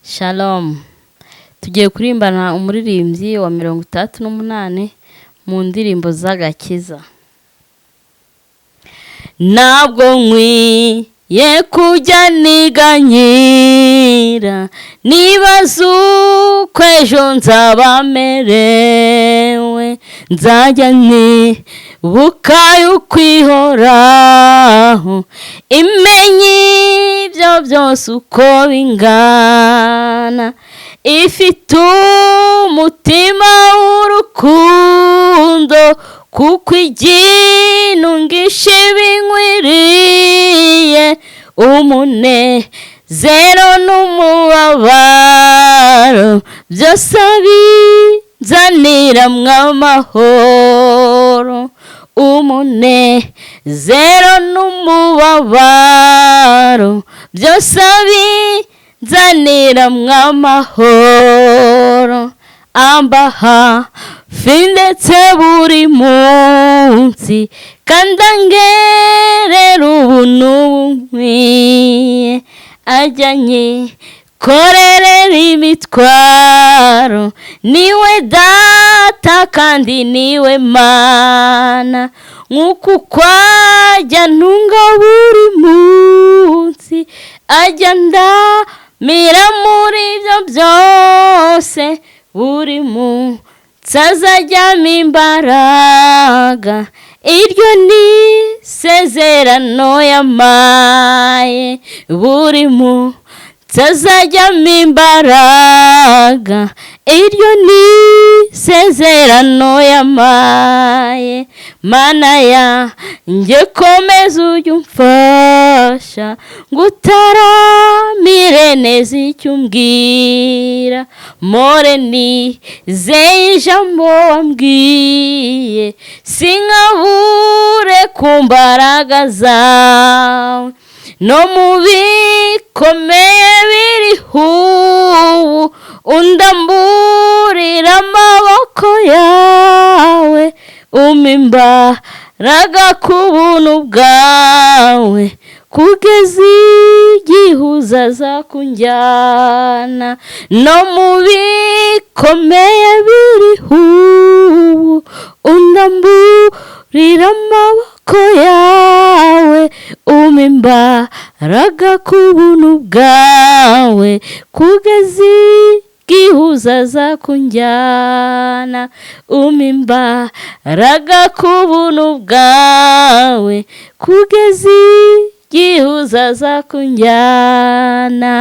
Shalom. Tugiye kurimbana umuririmbyi wa 68 mu ndirimbo z'agakiza. Ntabwo nkwiye kujya niganyira, nibaza uko ejo nzaba merewe, nzajya nibuka yuko ihoraho imenya ibyo byose uko bingana, ifite umutima w'urukundo, kuko iginungisha ibinkwiriye, umunezero n'umubabaro byose abinzaniramwo amahoro. Umunezero n'umubabaro byose abinzaniramwo amahoro. Amba hafi ndetse buri munsi, kandi angerera ubuntu bunkwiye, ajya anyikorerera imitwaro. Niwe data kandi niwe mana, nk'uko uko ajya antunga buri munsi, ajya andamira muri ibyo byose. Buri munsi azajyamo imbaraga, iryo ni isezerano yampaye. Buri munsi azajyamo imbaraga, iryo ni isezerano yampaye. Mana yanjye komeza ujye umfasha, ngutaramire neza icyo umbwira, more nizeye ijambo wambwiye, sinkabure ku mbaraga zawe. No mu bikomeye biriho ubu, undamburira amaboko yawe, umpa imbaraga ku buntu bwawe, kugeza igihe uzaza kunjyana. No mu bikomeye biriho ubu, undamburira amaboko yawe, umpa imbaraga ku buntu bwawe, kugeza igihe uzaza kunjyana. Umpa imbaraga ku buntu bwawe, kugeza igihe uzaza kunjyana.